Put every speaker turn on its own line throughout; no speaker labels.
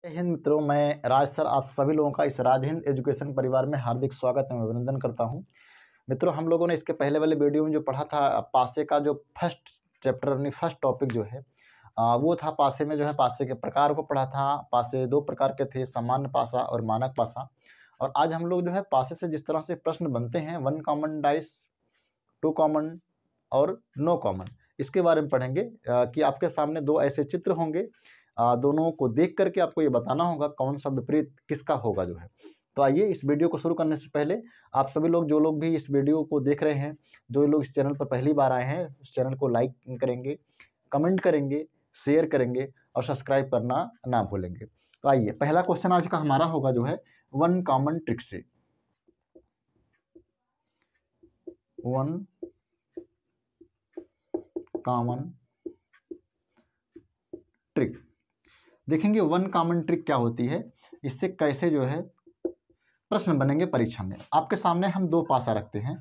जय हिंद मित्रों, मैं राज सर आप सभी लोगों का इस राज हिंद एजुकेशन परिवार में हार्दिक स्वागत एवं अभिनंदन करता हूं। मित्रों, हम लोगों ने इसके पहले वाले वीडियो में जो पढ़ा था पासे का जो फर्स्ट चैप्टर यानी फर्स्ट टॉपिक जो है वो था पासे में जो है पासे के प्रकार को पढ़ा था। पासे दो प्रकार के थे, सामान्य पासा और मानक पासा। और आज हम लोग जो है पासे से जिस तरह से प्रश्न बनते हैं, 1 कॉमन डाइस, 2 कॉमन और नो कॉमन, इसके बारे में पढ़ेंगे कि आपके सामने दो ऐसे चित्र होंगे, दोनों को देख करके आपको ये बताना होगा कौन सा विपरीत किसका होगा जो है। तो आइए इस वीडियो को शुरू करने से पहले आप सभी लोग जो लोग भी इस वीडियो को देख रहे हैं, जो लोग इस चैनल पर पहली बार आए हैं, उस चैनल को लाइक करेंगे, कमेंट करेंगे, शेयर करेंगे और सब्सक्राइब करना ना भूलेंगे। तो आइए, पहला क्वेश्चन आज का हमारा होगा जो है 1 कॉमन ट्रिक से। 1 कॉमन ट्रिक देखेंगे। 1 कॉमन ट्रिक क्या होती है, इससे कैसे जो है प्रश्न बनेंगे परीक्षा में। आपके सामने हम दो पासा रखते हैं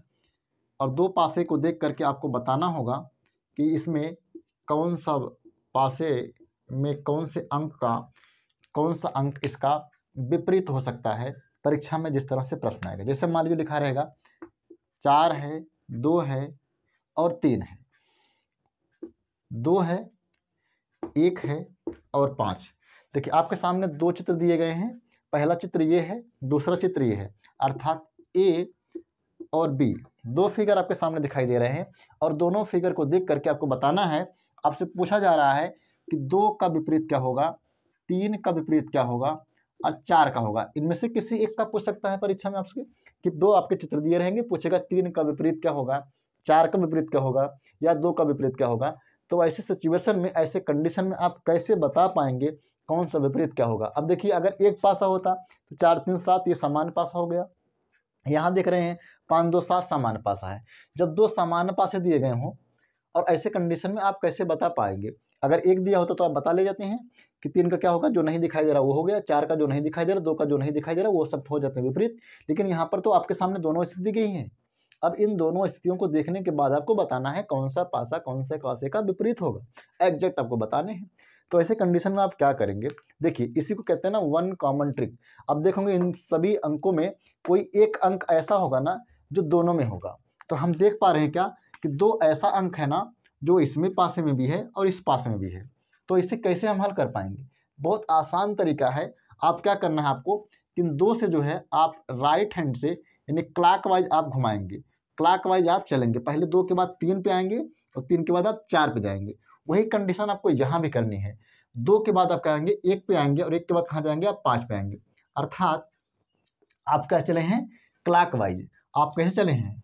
और दो पासे को देख करके आपको बताना होगा कि इसमें कौन सा पासे में कौन से अंक का कौन सा अंक इसका विपरीत हो सकता है। परीक्षा में जिस तरह से प्रश्न आएगा, जैसे मान लीजिए लिखा रहेगा 4 है, 2 है और 3 है, 2 है, 1 है और 5। देखिए आपके सामने दो चित्र दिए गए हैं, पहला चित्र ये है, दूसरा चित्र ये है, अर्थात ए और बी, दो फिगर आपके सामने दिखाई दे रहे हैं और दोनों फिगर को देख करके आपको बताना है। आपसे पूछा जा रहा है कि 2 का विपरीत क्या होगा, 3 का विपरीत क्या होगा और 4 का होगा। इनमें से किसी एक का पूछ सकता है परीक्षा में आपसे कि दो आपके चित्र दिए रहेंगे, पूछेगा 3 का विपरीत क्या होगा, 4 का विपरीत क्या होगा या 2 का विपरीत क्या होगा। तो ऐसे सिचुएशन में, ऐसे कंडीशन में आप कैसे बता पाएंगे कौन सा विपरीत क्या होगा। अब देखिए, अगर एक पासा होता तो 4 3 7 ये सामान्य पासा हो गया। यहाँ देख रहे हैं 5 2 7 सामान्य पासा है। जब दो सामान्य पासे दिए गए हों और ऐसे कंडीशन में आप कैसे बता पाएंगे। अगर एक दिया होता तो आप बता ले जाते हैं कि 3 का क्या होगा, जो नहीं दिखाई दे रहा वो हो गया, 4 का जो नहीं दिखाई दे रहा, 2 का जो नहीं दिखाई दे रहा वो सब हो जाते हैं विपरीत। लेकिन यहाँ पर तो आपके सामने दोनों स्थिति गई हैं। अब इन दोनों स्थितियों को देखने के बाद आपको बताना है कौन सा पासा कौन से पासे का विपरीत होगा, एग्जैक्ट आपको बताने हैं। तो ऐसे कंडीशन में आप क्या करेंगे, देखिए इसी को कहते हैं ना 1 कॉमन ट्रिक। अब देखोगे इन सभी अंकों में कोई एक अंक ऐसा होगा ना जो दोनों में होगा। तो हम देख पा रहे हैं क्या कि दो ऐसा अंक है ना जो इसमें पासे में भी है और इस पासे में भी है। तो इसे कैसे हम हल कर पाएंगे, बहुत आसान तरीका है। आप क्या करना है, आपको इन दो से जो है आप राइट हैंड से यानी क्लॉकवाइज आप घुमाएंगे, क्लॉकवाइज आप चलेंगे। पहले 2 के बाद 3 पे आएंगे और 3 के बाद आप 4 पे जाएंगे। वही कंडीशन आपको यहाँ भी करनी है। 2 के बाद आप कहेंगे 1 पे आएंगे और 1 के बाद कहाँ जाएंगे, आप 5 पे आएंगे। अर्थात आप कैसे चले हैं, क्लॉकवाइज। आप कैसे चले हैं,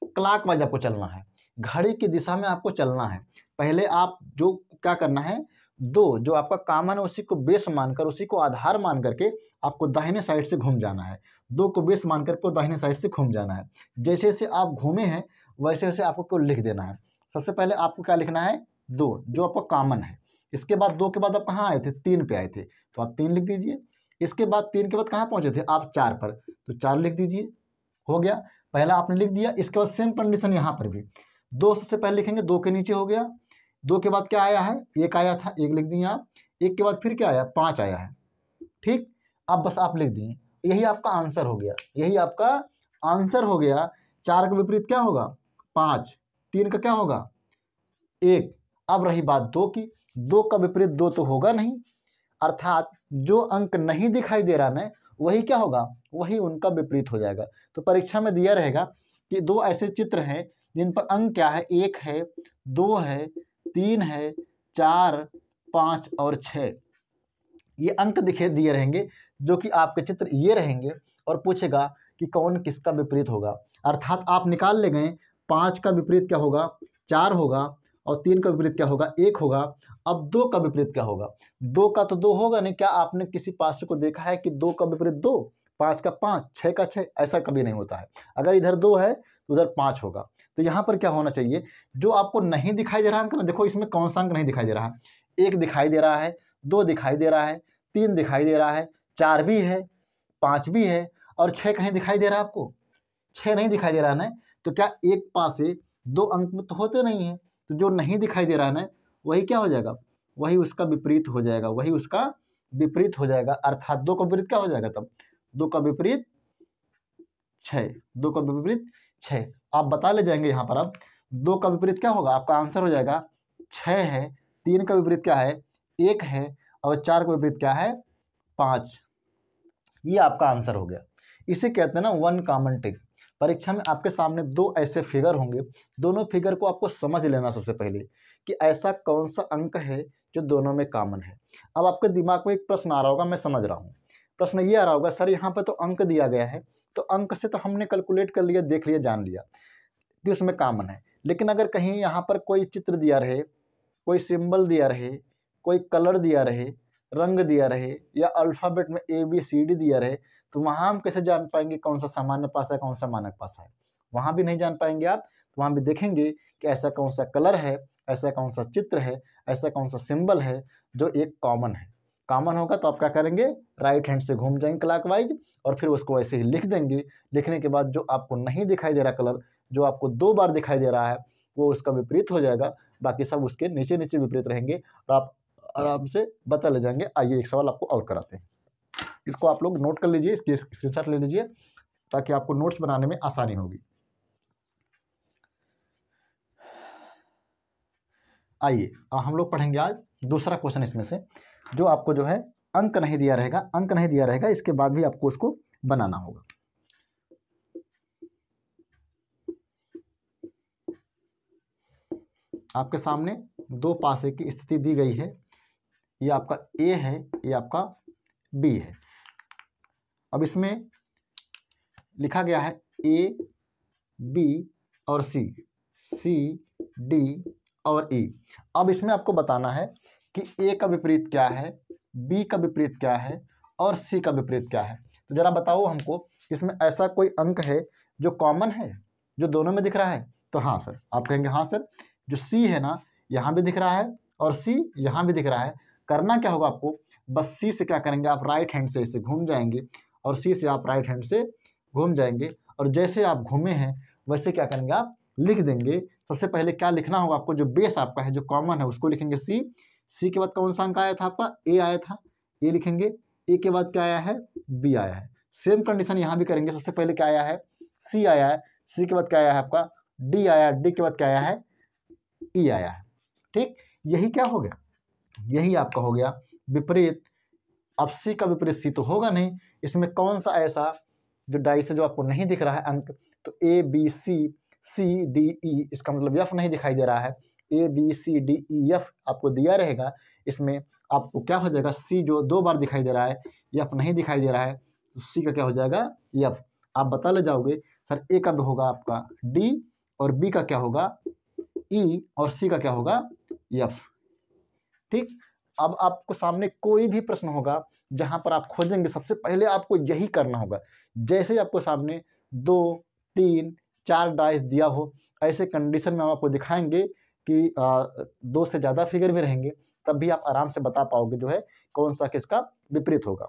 क्लॉकवाइज आपको चलना है, घड़ी की दिशा में आपको चलना है। पहले आप जो क्या करना है, दो जो आपका कॉमन है उसी को बेस मानकर, उसी को आधार मान करके आपको दाहिने साइड से घूम जाना है। 2 को बेस मान करके दाहिने साइड से घूम जाना है। जैसे जैसे आप घूमे हैं वैसे वैसे आपको क्यों लिख देना है। सबसे पहले आपको क्या लिखना है, 2 जो आपका कॉमन है। इसके बाद 2 के बाद आप कहाँ आए थे, 3 पे आए थे तो आप 3 लिख दीजिए। इसके बाद 3 के बाद कहाँ पहुँचे थे आप, 4 पर, तो 4 लिख दीजिए। हो गया, पहला आपने लिख दिया। इसके बाद सेम कंडीशन यहाँ पर भी, 2 सबसे पहले लिखेंगे, 2 के नीचे हो गया। 2 के बाद क्या आया है, 1 आया था, 1 लिख दिए आप। 1 के बाद फिर क्या आया, 5 आया है। ठीक, अब बस आप लिख दिए, यही आपका आंसर हो गया, यही आपका आंसर हो गया। 4 का विपरीत क्या होगा, 5। 3 का क्या होगा, 1। अब रही बात 2 की, 2 का विपरीत 2 तो होगा नहीं, अर्थात जो अंक नहीं दिखाई दे रहा ना वही क्या होगा, वही उनका विपरीत हो जाएगा। तो परीक्षा में दिया रहेगा कि दो ऐसे चित्र हैं जिन पर अंक क्या है, 1 है, 2 है, 3 है, 4, 5 और 6। ये अंक दिए रहेंगे जो कि आपके चित्र ये रहेंगे और पूछेगा कि कौन किसका विपरीत होगा। अर्थात आप निकाल ले गए, 5 का विपरीत क्या होगा, 4 होगा और 3 का विपरीत क्या होगा, 1 होगा। अब 2 का विपरीत क्या होगा, 2 का तो 2 होगा नहीं। क्या आपने किसी पासे को देखा है कि 2 का विपरीत 2, 5 का 5, 6 का 6, ऐसा कभी नहीं होता है। अगर इधर 2 है तो उधर 5 होगा। तो यहाँ पर क्या होना चाहिए, जो आपको नहीं दिखाई दे रहा अंक ना, देखो इसमें कौन सा अंक नहीं दिखाई दे रहा है, 1 दिखाई दे रहा है, 2 दिखाई दे रहा है, 3 दिखाई दे रहा है, 4 भी है, 5 भी है और 6 कहीं दिखाई दे रहा है आपको, 6 नहीं दिखाई दे रहा है ना। तो क्या एक पासे 2 अंक में तो होते नहीं है, तो जो नहीं दिखाई दे रहा है ना वही क्या हो जाएगा, वही उसका विपरीत हो जाएगा, वही उसका विपरीत हो जाएगा, अर्थात 2 का विपरीत क्या हो जाएगा तब, 2 का विपरीत 6, 2 का विपरीत 6। आप बता ले जाएंगे यहाँ पर अब 2 का विपरीत क्या होगा, आपका आंसर हो जाएगा 6 है, 3 का विपरीत क्या है 1 है, और 4 का विपरीत क्या है 5। ये आपका आंसर हो गया। इसे कहते हैं ना वन कॉमन ट्रिक। परीक्षा में आपके सामने 2 ऐसे फिगर होंगे, दोनों फिगर को आपको समझ लेना सबसे पहले कि ऐसा कौन सा अंक है जो दोनों में कॉमन है। अब आपके दिमाग में एक प्रश्न आ रहा होगा, मैं समझ रहा हूँ, प्रश्न ये आ रहा होगा सर यहाँ पर तो अंक दिया गया है, तो अंक से तो हमने कैलकुलेट कर लिया, देख लिया, जान लिया कि उसमें कॉमन है, लेकिन अगर कहीं यहाँ पर कोई चित्र दिया रहे, कोई सिंबल दिया रहे, कोई कलर दिया रहे, रंग दिया रहे, या अल्फ़ाबेट में ABCD दिया रहे, तो वहाँ हम कैसे जान पाएंगे कौन सा सामान्य पासा है, कौन सा मानक पासा है। वहाँ भी नहीं जान पाएंगे आप, तो वहाँ भी देखेंगे कि ऐसा कौन सा कलर है, ऐसा कौन सा चित्र है, ऐसा कौन सा सिंबल है जो एक कॉमन है। कॉमन होगा तो आप क्या करेंगे, राइट हैंड से घूम जाएंगे क्लॉकवाइज, और फिर उसको ऐसे ही लिख देंगे। लिखने के बाद जो आपको नहीं दिखाई दे रहा कलर, जो आपको 2 बार दिखाई दे रहा है, वो उसका विपरीत हो जाएगा, बाकी सब उसके नीचे नीचे विपरीत रहेंगे, और आप आराम से बता ले जाएंगे। आइए एक सवाल आपको और कराते हैं, इसको आप लोग नोट कर लीजिए, इसकी स्क्रीनशॉट ले लीजिए ताकि आपको नोट्स बनाने में आसानी होगी। आइए हम लोग पढ़ेंगे आज दूसरा क्वेश्चन इसमें से, जो आपको जो है अंक नहीं दिया रहेगा, अंक नहीं दिया रहेगा, इसके बाद भी आपको उसको बनाना होगा। आपके सामने 2 पासे की स्थिति दी गई है, ये आपका A है, ये आपका B है। अब इसमें लिखा गया है A, B और C, C, D और E। अब इसमें आपको बताना है कि A का विपरीत क्या है, B का विपरीत क्या है, और C का विपरीत क्या है। तो जरा बताओ हमको, इसमें ऐसा कोई अंक है जो कॉमन है, जो दोनों में दिख रहा है। तो हाँ सर, आप कहेंगे हाँ सर, जो C है ना यहाँ भी दिख रहा है और C यहाँ भी दिख रहा है। करना क्या होगा आपको, बस C से क्या करेंगे, आप राइट हैंड से इसे घूम जाएंगे, और C से आप राइट हैंड से घूम जाएंगे, और जैसे आप घूमे हैं वैसे क्या करेंगे, आप लिख देंगे। सबसे पहले क्या लिखना होगा आपको, जो बेस आपका है, जो कॉमन है, उसको लिखेंगे C के बाद कौन सा अंक आया था आपका, A आया था, A लिखेंगे। A के बाद क्या आया है, B आया है। सेम कंडीशन यहाँ भी करेंगे, सबसे पहले क्या आया है, C आया है, C के बाद क्या आया है आपका, D आया है, D के बाद क्या आया है, E आया है। ठीक, यही क्या हो गया, यही आपका हो गया विपरीत। अब C का विपरीत C तो होगा नहीं, इसमें कौन सा ऐसा जो डाई से जो आपको नहीं दिख रहा है अंक, तो ABCD, इसका मतलब F नहीं दिखाई दे रहा है, ABCDEF आपको दिया रहेगा। इसमें आपको क्या हो जाएगा, C जो 2 बार दिखाई दे रहा है, F नहीं दिखाई दे रहा है, तो C का क्या हो जाएगा F। आप बता ले जाओगे सर A का भी होगा आपका D, और B का क्या होगा E, और C का क्या होगा F। ठीक, अब आपको सामने कोई भी प्रश्न होगा जहां पर आप खोजेंगे, सबसे पहले आपको यही करना होगा। जैसे आपको सामने 2, 3, 4 डाइस दिया हो, ऐसे कंडीशन में हम आपको दिखाएंगे कि 2 से ज़्यादा फिगर भी रहेंगे, तब भी आप आराम से बता पाओगे जो है कौन सा किसका विपरीत होगा।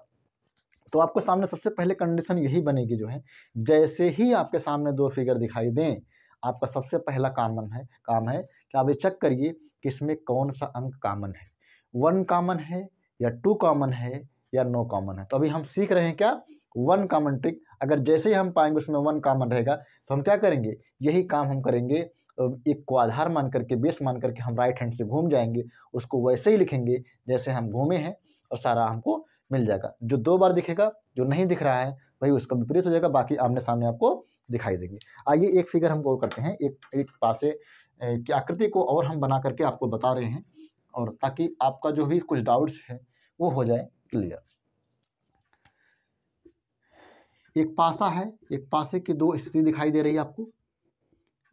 तो आपको सामने सबसे पहले कंडीशन यही बनेगी जो है, जैसे ही आपके सामने 2 फिगर दिखाई दें, आपका सबसे पहला काम है कि आप ये चेक करिए कि इसमें कौन सा अंक कॉमन है, 1 कॉमन है या 2 कॉमन है या नो कॉमन है। तो अभी हम सीख रहे हैं क्या, 1 कॉमन ट्रिक। अगर जैसे ही हम पाएंगे उसमें 1 कॉमन रहेगा, तो हम क्या करेंगे, यही काम हम करेंगे, एक को आधार मान करके, बेस मान करके हम राइट हैंड से घूम जाएंगे, उसको वैसे ही लिखेंगे जैसे हम घूमे हैं, और सारा हमको मिल जाएगा। जो 2 बार दिखेगा, जो नहीं दिख रहा है वही उसका विपरीत हो जाएगा, बाकी आमने सामने आपको दिखाई देंगे। आइए एक फिगर हम गौर करते हैं, एक पासे की आकृति को और हम बना करके आपको बता रहे हैं, और ताकि आपका जो भी कुछ डाउट्स है वो हो जाए क्लियर। एक पासा है, एक पासे की 2 स्थिति दिखाई दे रही है आपको,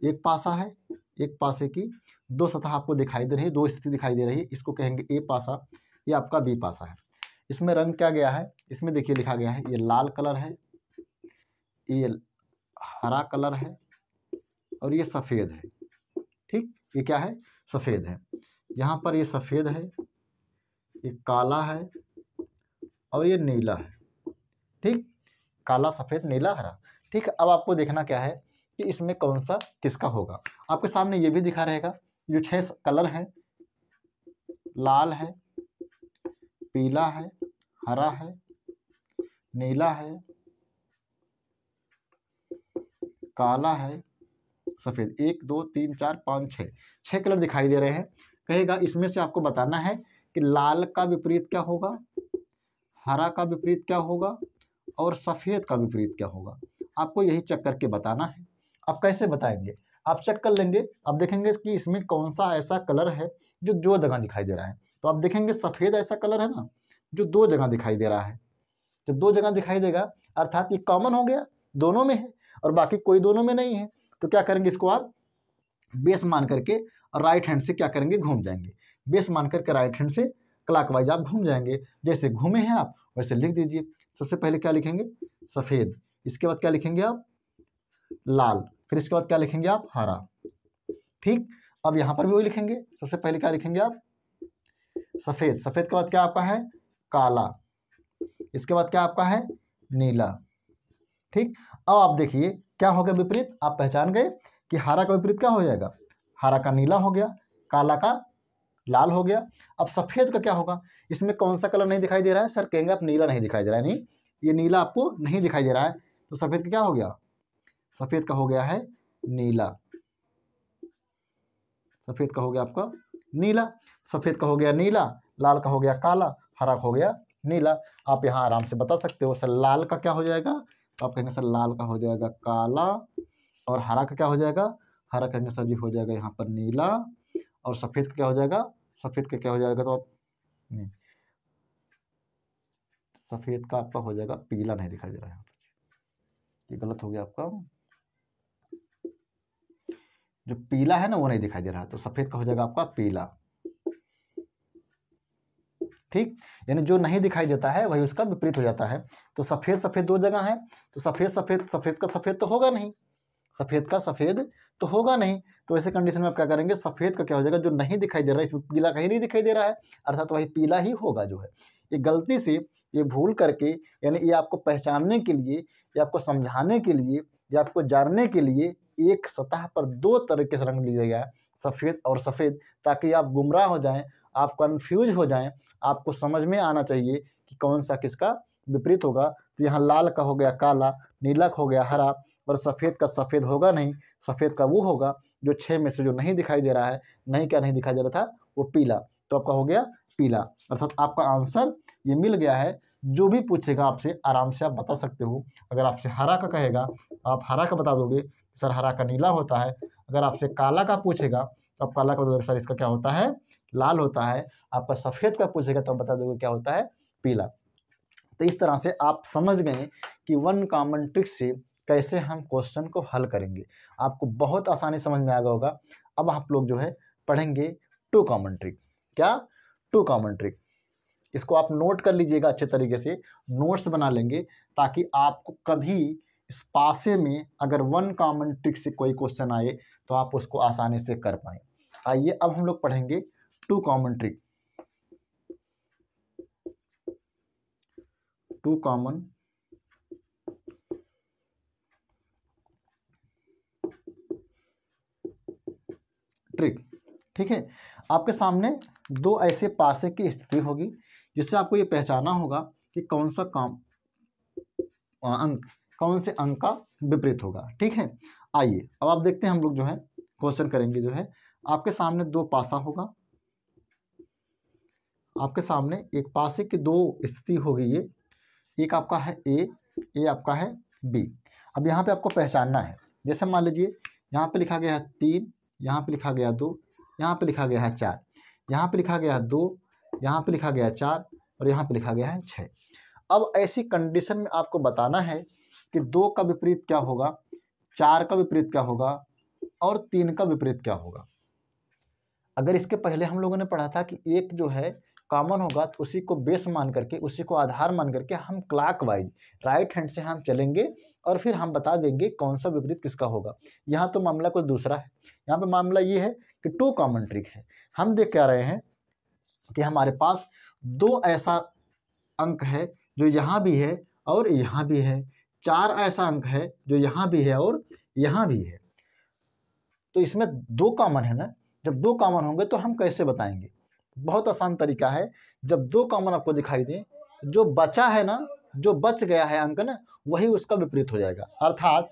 एक पासा है, एक पासे की 2 सतह आपको दिखाई दे रही है, 2 स्थिति दिखाई दे रही है, इसको कहेंगे A पासा, ये आपका B पासा है। इसमें रंग क्या गया है, इसमें देखिए लिखा गया है, ये लाल कलर है, ये हरा कलर है, और ये सफ़ेद है। ठीक, ये क्या है, सफ़ेद है। यहाँ पर ये सफ़ेद है, ये काला है, और ये नीला है। ठीक, काला, सफ़ेद, नीला, हरा। ठीक, अब आपको देखना क्या है कि इसमें कौन सा किसका होगा। आपके सामने ये भी दिखा रहेगा, जो 6 कलर है, लाल है, पीला है, हरा है, नीला है, काला है, सफ़ेद। 1 2 3 4 5 6 6 कलर दिखाई दे रहे हैं। कहेगा इसमें से आपको बताना है कि लाल का विपरीत क्या होगा, हरा का विपरीत क्या होगा और सफ़ेद का विपरीत क्या होगा। आपको यही चेक करके बताना है। आप कैसे बताएंगे, आप चेक कर लेंगे, आप देखेंगे कि इसमें कौन सा ऐसा कलर है जो दो जगह दिखाई दे रहा है। तो आप देखेंगे सफ़ेद ऐसा कलर है ना जो दो जगह दिखाई दे रहा है। जब दो जगह दिखाई देगा अर्थात ये कॉमन हो गया, दोनों में है और बाकी कोई दोनों में नहीं है। तो क्या करेंगे, इसको आप बेस मान करके राइट हैंड से क्या करेंगे, घूम जाएंगे। बेस मान करके राइट हैंड से क्लॉकवाइज आप घूम जाएंगे। जैसे घूमे हैं आप वैसे लिख दीजिए। सबसे पहले क्या लिखेंगे, सफ़ेद, इसके बाद क्या लिखेंगे आप, लाल, फिर इसके बाद क्या लिखेंगे आप, हरा। ठीक, अब यहाँ पर भी वही लिखेंगे। सबसे पहले क्या लिखेंगे आप, सफ़ेद, सफ़ेद के बाद क्या आपका है, काला, इसके बाद क्या आपका है, नीला। ठीक, अब आप देखिए क्या हो गया विपरीत, आप पहचान गए कि हरा का विपरीत क्या हो जाएगा, हरा का नीला हो गया, काला का लाल हो गया। अब सफ़ेद का क्या होगा, इसमें कौन सा कलर नहीं दिखाई दे रहा है, सर कहेंगे आप नीला नहीं दिखाई दे रहा है, नहीं ये नीला आपको नहीं दिखाई दे रहा है, तो सफ़ेद का क्या हो गया, सफ़ेद का हो गया है नीला, सफ़ेद का हो गया आपका नीला, सफ़ेद का हो गया नीला, लाल का हो गया काला, हरा का हो गया नीला। आप यहाँ आराम से बता सकते हो, सर लाल का क्या हो जाएगा, तो आप कहेंगे सर लाल का हो जाएगा काला, और हरा का क्या हो जाएगा, हरा कहेंगे सर जी हो जाएगा यहाँ पर नीला, और सफ़ेद का क्या हो जाएगा, सफ़ेद का क्या हो जाएगा, तो आप नहीं, सफ़ेद का आपका हो जाएगा पीला, नहीं दिखाई दे रहा है, ये गलत हो गया आपका, जो पीला है ना वो नहीं दिखाई दे रहा, तो सफ़ेद का हो जाएगा आपका पीला। ठीक, यानी जो नहीं दिखाई देता है वही उसका विपरीत हो जाता है। तो सफ़ेद सफ़ेद दो जगह है, तो सफ़ेद सफ़ेद, सफ़ेद का सफ़ेद तो होगा नहीं, सफ़ेद का सफ़ेद तो होगा नहीं। तो ऐसे कंडीशन में आप क्या करेंगे, सफ़ेद का क्या हो जाएगा, जो नहीं दिखाई दे रहा है, इसमें पीला कहीं नहीं दिखाई दे रहा है, अर्थात वही पीला ही होगा जो है। ये गलती से, ये भूल करके, यानी ये आपको पहचानने के लिए, ये आपको समझाने के लिए, ये आपको जानने के लिए एक सतह पर दो तरीके से रंग लिया गया है, सफ़ेद और सफ़ेद, ताकि आप गुमराह हो जाएं, आप कन्फ्यूज हो जाएं, आपको समझ में आना चाहिए कि कौन सा किसका विपरीत होगा। तो यहाँ लाल का हो गया काला, नीला का हो गया हरा, और सफ़ेद का सफ़ेद होगा नहीं, सफ़ेद का वो होगा जो 6 में से जो नहीं दिखाई दे रहा है। नहीं, क्या नहीं दिखाई दे रहा था, वो पीला, तो आपका हो गया पीला। अर्थात आपका आंसर ये मिल गया है। जो भी पूछेगा आपसे आराम से आप बता सकते हो। अगर आपसे हरा का कहेगा आप हरा का बता दोगे, सर हरा का नीला होता है। अगर आपसे काला का पूछेगा तो आप काला का बता दोगे, सर इसका क्या होता है, लाल होता है। आपका सफ़ेद का पूछेगा तो आप बता दोगे क्या होता है, पीला। तो इस तरह से आप समझ गए कि वन कॉमन ट्रिक से कैसे हम क्वेश्चन को हल करेंगे। आपको बहुत आसानी समझ में आ गया होगा। अब आप लोग जो है पढ़ेंगे टू कॉमन ट्रिक। क्या, टू कॉमन ट्रिक। इसको आप नोट कर लीजिएगा अच्छे तरीके से, नोट्स बना लेंगे, ताकि आपको कभी इस पासे में अगर वन कॉमन ट्रिक से कोई क्वेश्चन आए तो आप उसको आसानी से कर पाएँ। आइए अब हम लोग पढ़ेंगे two common trick. Two common trick. ठीक है, आपके सामने दो ऐसे पासे की स्थिति होगी जिससे आपको ये पहचाना होगा कि कौन सा अंक, कौन से अंक का विपरीत होगा। ठीक है, आइए अब आप देखते हैं, हम लोग जो है क्वेश्चन करेंगे। जो है आपके सामने दो पासा होगा, आपके सामने एक पासे की दो स्थिति होगी। ये एक आपका है ए आपका है बी। अब यहाँ पे आपको पहचानना है। जैसे मान लीजिए यहाँ पे लिखा गया है 3, यहाँ पे लिखा गया 2, यहाँ पे लिखा गया है 4, यहाँ पे लिखा गया है 2, यहाँ पे लिखा गया है 4, और यहाँ पे लिखा गया है 6। अब ऐसी कंडीशन में आपको बताना है कि 2 का विपरीत क्या होगा, 4 का विपरीत क्या होगा, और 3 का विपरीत क्या होगा। अगर इसके पहले हम लोगों ने पढ़ा था कि एक जो है कॉमन होगा तो उसी को बेस मान करके, उसी को आधार मान करके हम क्लॉकवाइज राइट हैंड से हम चलेंगे और फिर हम बता देंगे कौन सा विपरीत किसका होगा। यहाँ तो मामला कुछ दूसरा है। यहाँ पे मामला ये है कि टू कॉमन ट्रिक है। हम देख क्या रहे हैं कि हमारे पास दो ऐसा अंक है जो यहाँ भी है और यहाँ भी है, 4 ऐसा अंक है जो यहाँ भी है और यहाँ भी है। तो इसमें 2 कॉमन है ना, जब 2 कॉमन होंगे तो हम कैसे बताएंगे। बहुत आसान तरीका है, जब 2 कॉमन आपको दिखाई दें जो बचा है ना, जो बच गया है अंक ना, वही उसका विपरीत हो जाएगा। अर्थात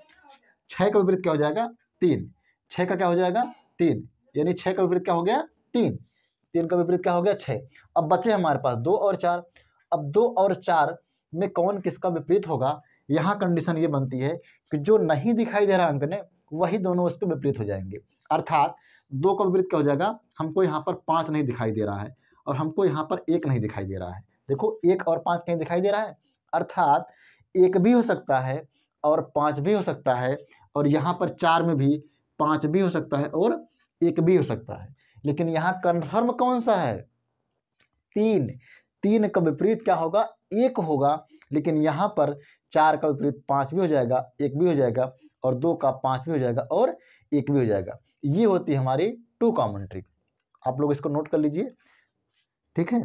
6 का विपरीत क्या हो जाएगा? 3। 6 का क्या हो जाएगा? 3। यानी 6 का विपरीत क्या हो गया? 3। 3 का विपरीत क्या हो गया? 6। अब बचे हमारे पास 2 और 4। अब 2 और 4 में कौन किसका विपरीत होगा? यहाँ कंडीशन ये बनती है कि जो नहीं दिखाई दे रहा अंक ने, वही दोनों उसके विपरीत हो जाएंगे। अर्थात 2 का विपरीत क्या हो जाएगा? हमको यहाँ पर 5 नहीं दिखाई दे रहा है और हमको यहाँ पर 1 नहीं दिखाई दे रहा है। देखो 1 और 5 नहीं दिखाई दे रहा है, अर्थात 1 भी हो सकता है और 5 भी हो सकता है, और यहाँ पर 4 में भी 5 भी हो सकता है और 1 भी हो सकता है। लेकिन यहाँ कन्फर्म कौन सा है? 3। 3 का विपरीत क्या होगा? 1 होगा। लेकिन यहाँ पर 4 का विपरीत 5 भी हो जाएगा, 1 भी हो जाएगा, और 2 का 5 भी हो जाएगा और 1 भी हो जाएगा। ये होती है हमारी 2 कॉमन ट्रिक। आप लोग इसको नोट कर लीजिए, ठीक है।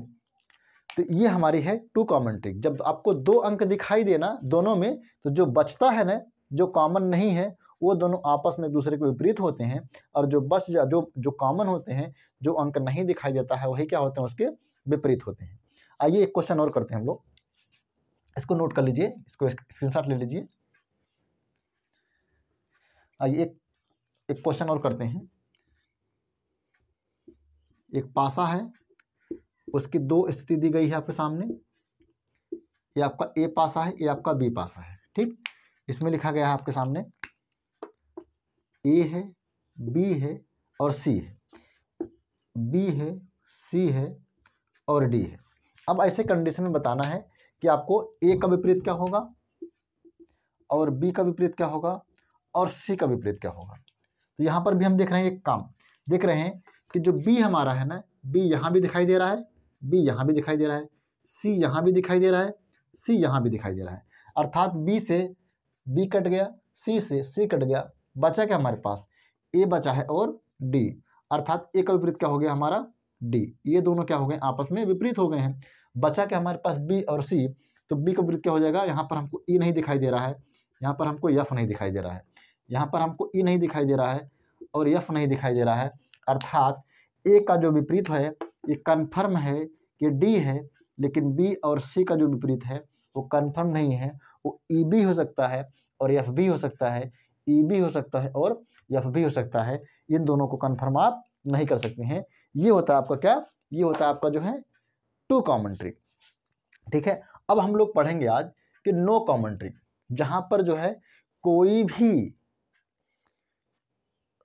तो ये हमारी है 2 कॉमन ट्रिक। जब आपको 2 अंक दिखाई देना दोनों में, तो जो बचता है ना, जो कॉमन नहीं है, वो दोनों आपस में एक दूसरे के विपरीत होते हैं, और जो बच जा जो कॉमन होते हैं, जो अंक नहीं दिखाई देता है, वही क्या होते हैं? उसके विपरीत होते हैं। आइए एक क्वेश्चन और करते हैं हम लोग, इसको नोट कर लीजिए, इसको स्क्रीनशॉट ले लीजिए। आइए एक क्वेश्चन और करते हैं। एक पासा है, उसकी 2 स्थिति दी गई है आपके सामने। ये आपका ए पासा है, ये आपका बी पासा है, ठीक। इसमें लिखा गया है आपके सामने ए है, बी है और सी है, बी है, सी है और डी है। अब ऐसे कंडीशन में बताना है कि आपको ए का विपरीत क्या होगा, और बी का विपरीत क्या होगा, और सी का विपरीत क्या होगा। तो यहाँ पर भी हम देख रहे हैं एक काम, देख रहे हैं कि जो बी हमारा है ना, बी यहाँ भी दिखाई दे रहा है, बी यहाँ भी दिखाई दे रहा है, सी यहाँ भी दिखाई दे रहा है, सी यहाँ भी दिखाई दे रहा है। अर्थात बी से बी कट गया, सी से सी कट गया, बचा क्या हमारे पास? ए बचा है और डी। अर्थात ए का विपरीत क्या हो गया हमारा? डी। ये दोनों क्या हो गए? आपस में विपरीत हो गए हैं। बचा क्या हमारे पास? बी और सी। तो बी का विपरीत क्या हो जाएगा? यहाँ पर हमको ई नहीं दिखाई दे रहा है, यहाँ पर हमको एफ नहीं दिखाई दे रहा है, यहाँ पर हमको ई नहीं दिखाई दे रहा है और एफ नहीं दिखाई दे रहा है। अर्थात ए का जो विपरीत है, ये कन्फर्म है कि डी है, लेकिन बी और सी का जो विपरीत है वो कन्फर्म नहीं है। वो ई भी हो सकता है और एफ भी हो सकता है, ई भी हो सकता है और एफ भी हो सकता है। इन दोनों को कन्फर्म आप नहीं कर सकते हैं। ये होता है आपका क्या? ये होता है आपका जो है 2 कॉमन ट्रिक, ठीक है। अब हम लोग पढ़ेंगे आज कि नो कॉमन ट्रिक, जहां पर जो है कोई भी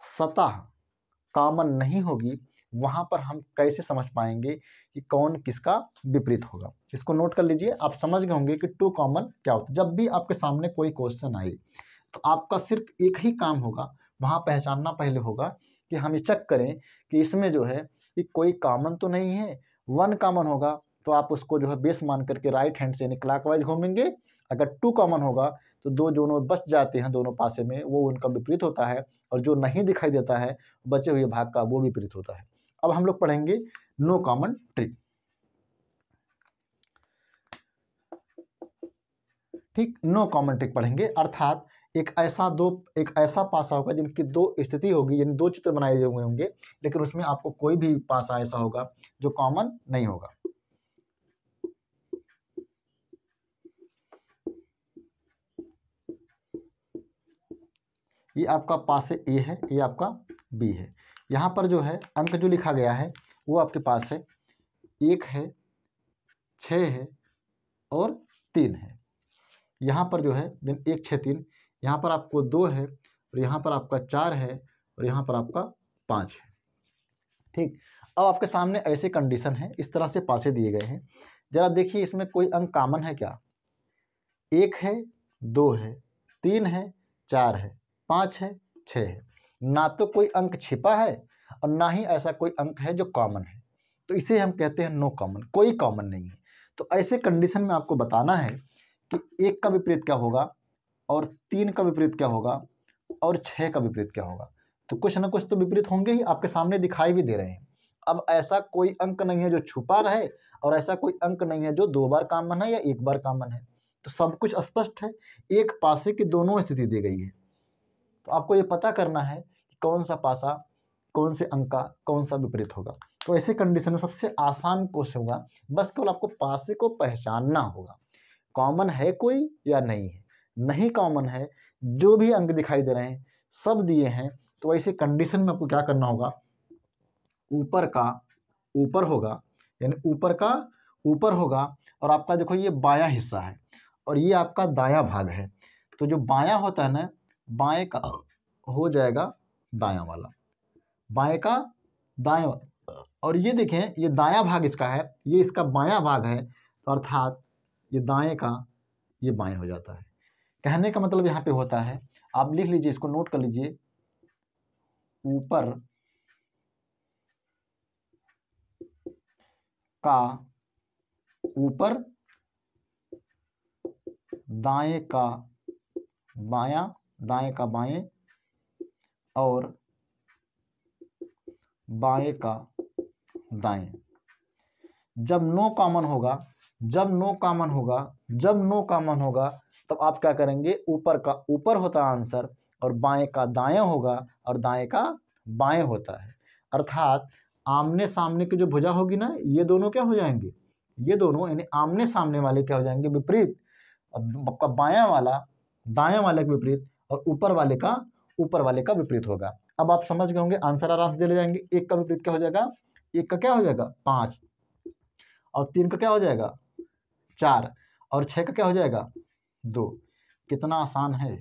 सतह कॉमन नहीं होगी, वहां पर हम कैसे समझ पाएंगे कि कौन किसका विपरीत होगा। इसको नोट कर लीजिए। आप समझ गए होंगे कि 2 कॉमन क्या होता है। जब भी आपके सामने कोई क्वेश्चन आए, तो आपका सिर्फ एक ही काम होगा, वहां पहचानना पहले होगा कि हम ये चेक करें कि इसमें जो है कि कोई कॉमन तो नहीं है। 1 कॉमन होगा तो आप उसको जो है बेस मान करके राइट हैंड से यानी क्लॉकवाइज घूमेंगे। अगर 2 कॉमन होगा तो 2 दोनों बच जाते हैं दोनों पासे में, वो उनका विपरीत होता है, और जो नहीं दिखाई देता है बचे हुए भाग का, वो विपरीत होता है। अब हम लोग पढ़ेंगे नो कॉमन ट्रिक, ठीक। नो कॉमन ट्रिक पढ़ेंगे, अर्थात एक ऐसा पासा होगा जिनकी 2 स्थिति होगी, यानी 2 चित्र बनाए हुए होंगे, लेकिन उसमें आपको कोई भी पासा ऐसा होगा जो कॉमन नहीं होगा। ये आपका पासे ए है, ये आपका बी है। यहाँ पर जो है अंक जो लिखा गया है वो आपके पास है 1 है, 6 है और 3 है। यहाँ पर जो है 1 6 3, यहाँ पर आपको 2 है और यहाँ पर आपका 4 है और यहाँ पर आपका 5 है, ठीक। अब आपके सामने ऐसे कंडीशन है, इस तरह से पासे दिए गए हैं। जरा देखिए इसमें कोई अंक कॉमन है क्या? 1 है, 2 है, 3 है, 4 है, 5 है, 6 है। ना तो कोई अंक छिपा है और ना ही ऐसा कोई अंक है जो कॉमन है, तो इसे हम कहते हैं नो कॉमन, कोई कॉमन नहीं है। तो ऐसे कंडीशन में आपको बताना है कि 1 का विपरीत क्या होगा और 3 का विपरीत क्या होगा और 6 का विपरीत क्या होगा। तो कुछ ना कुछ तो विपरीत होंगे ही, आपके सामने दिखाई भी दे रहे हैं। अब ऐसा कोई अंक नहीं है जो छुपा रहे और ऐसा कोई अंक नहीं है जो 2 बार कॉमन है या 1 बार कॉमन है। तो सब कुछ स्पष्ट है, एक पासे की दोनों स्थिति दी गई है। तो आपको ये पता करना है कि कौन सा पासा, कौन से अंक का कौन सा विपरीत होगा। तो ऐसे कंडीशन में सबसे आसान क्वेश्चन होगा, बस केवल आपको पासे को पहचानना होगा, कॉमन है कोई या नहीं है। नहीं कॉमन है, जो भी अंक दिखाई दे रहे हैं सब दिए हैं, तो ऐसे कंडीशन में आपको क्या करना होगा, ऊपर का ऊपर होगा, यानी ऊपर का ऊपर होगा, और आपका देखो ये बायां हिस्सा है और ये आपका दायां भाग है, तो जो बायां होता है ना, बाएं का हो जाएगा दायां वाला, बाएं का दायां, और ये देखें ये दायां भाग इसका है, ये इसका बायां भाग है, तो अर्थात ये दाएं का ये बाएं हो जाता है। कहने का मतलब यहाँ पे होता है, आप लिख लीजिए, इसको नोट कर लीजिए, ऊपर का ऊपर, दाएं का बायां, दाएं का बाएं, और बाएं का दाएं। जब नो कॉमन होगा, जब नो कॉमन होगा, जब नो कॉमन होगा, तब आप क्या करेंगे, ऊपर का ऊपर होता है आंसर, और बाएं का दाएं होगा, और दाएं का बाएं होता है। अर्थात आमने सामने की जो भुजा होगी ना, ये दोनों क्या हो जाएंगे, ये दोनों यानी आमने सामने वाले क्या हो जाएंगे, विपरीत। आपका बायां वाला दायां वाले के विपरीत, और ऊपर वाले का विपरीत होगा। अब आप समझ गए होंगे, आंसर आराम से दे ले जाएंगे। एक का विपरीत क्या हो जाएगा, एक का क्या हो जाएगा 5, और 3 का क्या हो जाएगा 4, और 6 का क्या हो जाएगा 2। कितना आसान है,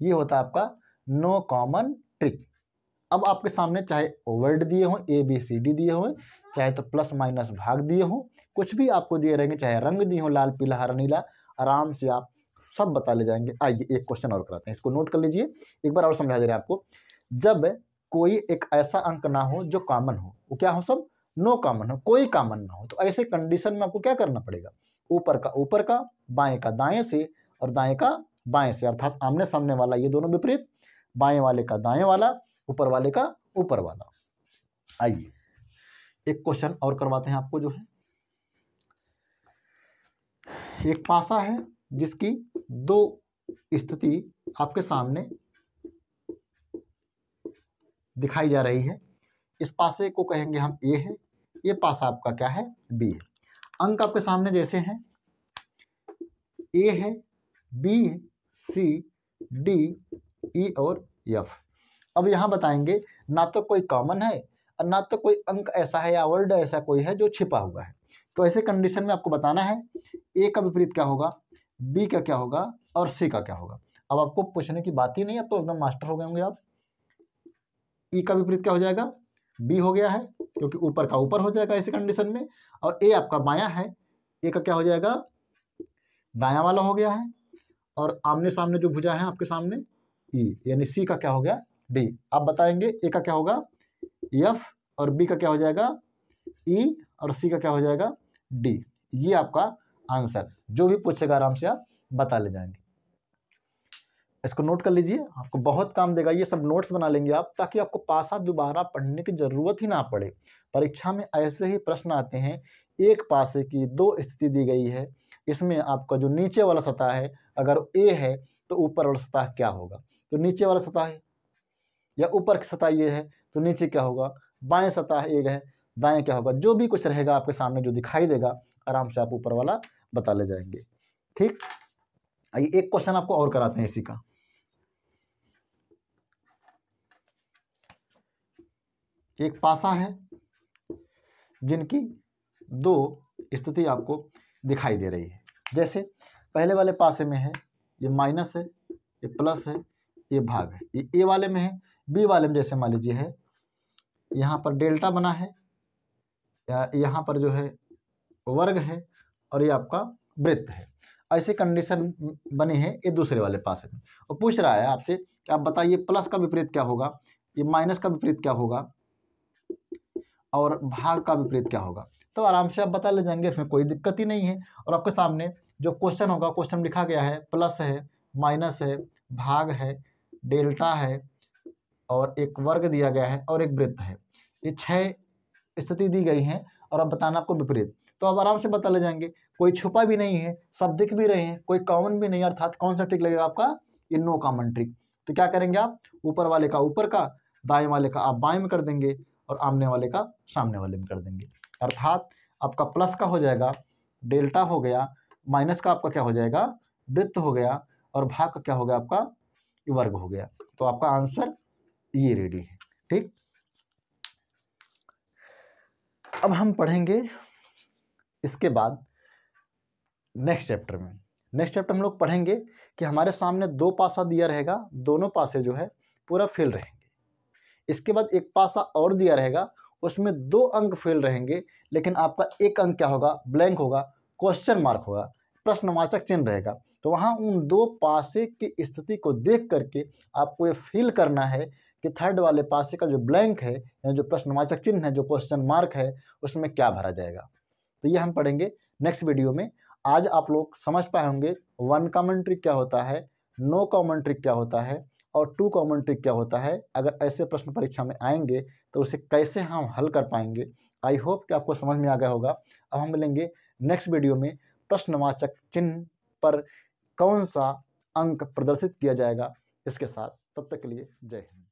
ये होता है आपका नो कॉमन ट्रिक। अब आपके सामने चाहे वर्ड दिए हों, ABCD दिए हों, चाहे तो प्लस माइनस भाग दिए हों, कुछ भी आपको दिए रहेंगे, चाहे रंग दिए हों लाल पीला हरा नीला, आराम से आप सब बता ले जाएंगे। आइए एक क्वेश्चन और कराते हैं, इसको नोट कर लीजिए, एक बार और समझा दे रहे हैं आपको। जब कोई एक ऐसा अंक ना हो जो कॉमन हो, वो क्या हो, सब नो कॉमन हो, कोई कॉमन ना हो, तो ऐसे कंडीशन में आपको क्या करना पड़ेगा, ऊपर का बाएं का दाएं से, और दाएं का बाएं से, अर्थात आमने सामने वाला ये दोनों विपरीत, बाएं वाले का दाएं वाला, ऊपर वाले का ऊपर वाला। आइए एक क्वेश्चन और करवाते हैं आपको, जो है एक पासा है जिसकी दो स्थिति आपके सामने दिखाई जा रही है। इस पासे को कहेंगे हम A है, ये पासा आपका क्या है, B है। अंक आपके सामने जैसे हैं, A है, B है, C, D, E और F। अब यहाँ बताएंगे, ना तो कोई कॉमन है और ना तो कोई अंक ऐसा है या वर्ड ऐसा कोई है जो छिपा हुआ है। तो ऐसे कंडीशन में आपको बताना है A का विपरीत क्या होगा, B का क्या होगा, और C का क्या होगा। अब आपको पूछने की बात ही नहीं, अब तो एकदम मास्टर हो गए होंगे आप। E का विपरीत क्या हो जाएगा, B हो गया है, क्योंकि ऊपर का ऊपर हो जाएगा ऐसे कंडीशन में, और A आपका बायां है, A का क्या हो जाएगा, दायां वाला हो गया है, और आमने सामने जो भुजा है आपके सामने E, यानी C का क्या हो गया D। आप बताएंगे A का क्या होगा F, और B का क्या हो जाएगा E, और C का क्या हो जाएगा D। ये आपका आंसर, जो भी पूछेगा आराम से आप बता ले जाएंगे। इसको नोट कर लीजिए, आपको बहुत काम देगा, ये सब नोट्स बना लेंगे आप, ताकि आपको पासा दोबारा पढ़ने की जरूरत ही ना पड़े। परीक्षा में ऐसे ही प्रश्न आते हैं, एक पासे की दो स्थिति दी गई है, इसमें आपका जो नीचे वाला सतह है, अगर A है तो ऊपर वाला सतह क्या होगा, तो नीचे वाला सतह है, या ऊपर की सतह ये है तो नीचे क्या होगा, बाएं सतह एक है, दाएं क्या होगा, जो भी कुछ रहेगा आपके सामने जो दिखाई देगा, आराम से आप ऊपर वाला बता ले जाएंगे। ठीक, आइए एक क्वेश्चन आपको और कराते हैं इसी का। एक पासा है जिनकी दो स्थिति आपको दिखाई दे रही है। जैसे पहले वाले पासे में है ये माइनस है, ये प्लस है, ये भाग है, ये ए वाले में है। बी वाले में जैसे मान लीजिए है, यहाँ पर डेल्टा बना है, यहाँ पर जो है वर्ग है, और ये आपका वृत्त है। ऐसे कंडीशन बनी है ये दूसरे वाले पासे में, और पूछ रहा है आपसे कि आप बताइए प्लस का विपरीत क्या होगा, ये माइनस का विपरीत क्या होगा, और भाग का विपरीत क्या होगा। तो आराम से आप बता ले जाएंगे, इसमें कोई दिक्कत ही नहीं है। और आपके सामने जो क्वेश्चन होगा, क्वेश्चन में लिखा गया है प्लस है, माइनस है, भाग है, डेल्टा है, और एक वर्ग दिया गया है, और एक वृत्त है। ये 6 स्थिति दी गई हैं, और अब बताना आपको विपरीत। तो आप आराम से बता ले जाएंगे, कोई छुपा भी नहीं है, सब दिख भी रहे हैं, कोई कॉमन भी नहीं, अर्थात कौन सा ट्रिक लगेगा आपका, ये नो कॉमन ट्रिक। तो क्या करेंगे आप, ऊपर वाले का ऊपर का, दाएं वाले का आप बाएं में कर देंगे, और आमने वाले का सामने वाले में कर देंगे। अर्थात आपका प्लस का हो जाएगा डेल्टा हो गया, माइनस का आपका क्या हो जाएगा वृत्त हो गया, और भाग का क्या हो गया आपका वर्ग हो गया। तो आपका आंसर ये रेडी है। ठीक, अब हम पढ़ेंगे इसके बाद नेक्स्ट चैप्टर में। नेक्स्ट चैप्टर हम लोग पढ़ेंगे कि हमारे सामने दो पासा दिया रहेगा, दोनों पासे जो है पूरा फेल रहेंगे। इसके बाद एक पासा और दिया रहेगा, उसमें 2 अंक फेल रहेंगे, लेकिन आपका एक अंक क्या होगा ब्लैंक होगा, क्वेश्चन मार्क होगा, प्रश्नवाचक चिन्ह रहेगा। तो वहाँ उन 2 पासे की स्थिति को देख करके आपको ये फील करना है कि थर्ड वाले पासे का जो ब्लैंक है या जो प्रश्नवाचक चिन्ह है, जो क्वेश्चन मार्क है, उसमें क्या भरा जाएगा। तो ये हम पढ़ेंगे नेक्स्ट वीडियो में। आज आप लोग समझ पाए होंगे 1 कॉमन ट्रिक क्या होता है, नो कॉमन ट्रिक क्या होता है और 2 कॉमन ट्रिक क्या होता है। अगर ऐसे प्रश्न परीक्षा में आएंगे तो उसे कैसे हम हल कर पाएंगे। आई होप कि आपको समझ में आ गया होगा। अब हम मिलेंगे नेक्स्ट वीडियो में प्रश्नवाचक चिन्ह पर कौन सा अंक प्रदर्शित किया जाएगा इसके साथ। तब तक के लिए जय हिंद।